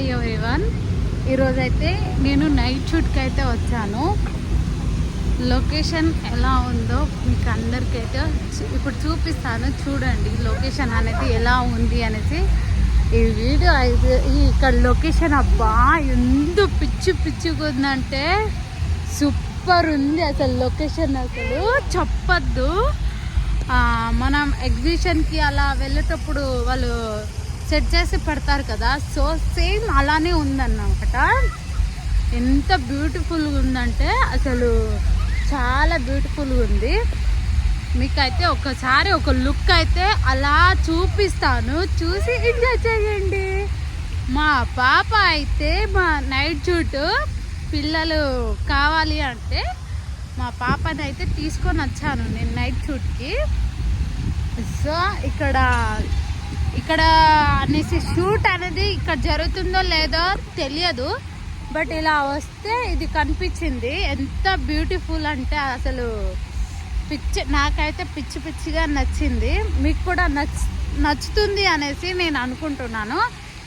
Hi everyone. ఈరోజైతే నేను night షూట్కి అయితే వచ్చాను. లొకేషన్ ఎలా ఉందో మీకు అందరికైతే ఇప్పుడు చూపిస్తాను. చూడండి లొకేషన్ అనేది ఎలా ఉంది అనేసి. ఈ వీడియో అయితే ఇక్కడ లొకేషన్ అబ్బా ఎంత పిచ్చిగా ఉందంటే సూపర్ ఉంది అసలు. లొకేషన్ అసలు చెప్పద్దు. మనం ఎగ్జిబిషన్కి అలా వెళ్ళేటప్పుడు వాళ్ళు సెట్ చేసి పెడతారు కదా, సో సేమ్ అలానే ఉందన్నమాట. ఎంత బ్యూటిఫుల్గా ఉందంటే అసలు చాలా బ్యూటిఫుల్గా ఉంది. మీకైతే ఒకసారి ఒక లుక్ అయితే అలా చూపిస్తాను, చూసి ఎంజాయ్ చేయండి. మా పాప అయితే మా నైట్ షూట్ పిల్లలు కావాలి అంటే మా పాపని అయితే తీసుకొని వచ్చాను నేను నైట్ షూట్కి. సో ఇక్కడ అనేసి షూట్ అనేది ఇక్కడ జరుగుతుందో లేదో తెలియదు, బట్ ఇలా వస్తే ఇది కనిపించింది. ఎంత బ్యూటిఫుల్ అంటే అసలు నాకైతే పిచ్చిగా నచ్చింది. మీకు కూడా నచ్చుతుంది అనేసి నేను అనుకుంటున్నాను.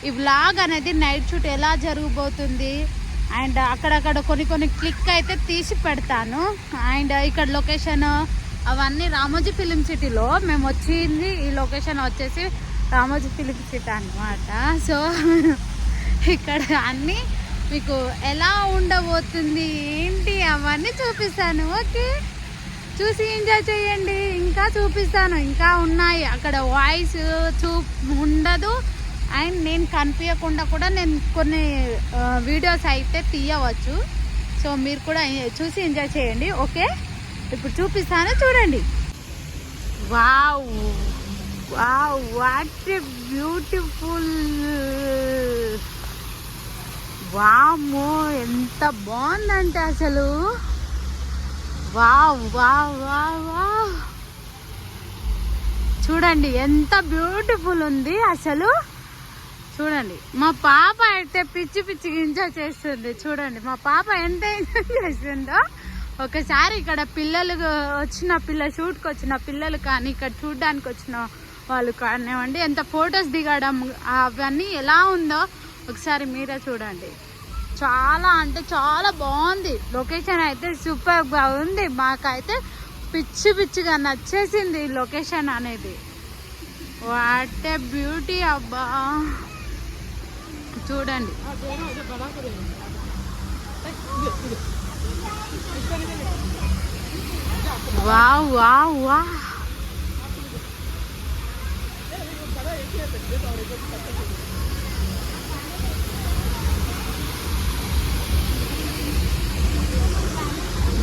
ఈ వ్లాగ్ అనేది నైట్ షూట్ ఎలా జరగబోతుంది అండ్ అక్కడక్కడ కొన్ని క్లిక్ అయితే తీసి పెడతాను. అండ్ ఇక్కడ లొకేషన్ అవన్నీ రామోజీ ఫిలిం సిటీలో మేము వచ్చింది. ఈ లొకేషన్ వచ్చేసి రామోజీ ఫిలిం సిటీ అన్నమాట. సో ఇక్కడ అన్నీ మీకు ఎలా ఉండబోతుంది ఏంటి అవన్నీ చూపిస్తాను. ఓకే, చూసి ఎంజాయ్ చేయండి. ఇంకా చూపిస్తాను, ఇంకా ఉన్నాయి. అక్కడ వాయిస్ ఉండదు అండ్ నేను కనిపించకుండా కూడా నేను కొన్ని వీడియోస్ అయితే తీయవచ్చు. సో మీరు కూడా చూసి ఎంజాయ్ చేయండి. ఓకే, ఇప్పుడు చూపిస్తాను చూడండి. Wow wow, what a beautiful. వామ్మో ఎంత బాగుందంటే అసలు. వావ్ వావ్ వావ్ వావ్, చూడండి ఎంత బ్యూటిఫుల్ ఉంది అసలు. చూడండి మా పాప అయితే పిచ్చిగా ఎంజాయ్ చేస్తుంది. చూడండి మా పాప ఎంత ఎంజాయ్ చేస్తుందో. ఒకసారి ఇక్కడ పిల్లలు షూట్కి వచ్చిన పిల్లలు కానీ ఇక్కడ చూడడానికి వచ్చిన వాళ్ళు కానివ్వండి, ఎంత ఫొటోస్ దిగడం అవన్నీ ఎలా ఉందో ఒకసారి మీరే చూడండి. చాలా అంటే చాలా బాగుంది. లొకేషన్ అయితే సూపర్గా ఉంది. మాకైతే పిచ్చిగా నచ్చేసింది ఈ లొకేషన్ అనేది. వాట్ ఏ బ్యూటీ అబ్బా. చూడండి వావ్ వావ్ వావ్.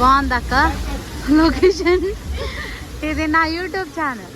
బాగుందక్క లొకేషన్. ఇది నా యూట్యూబ్ ఛానల్.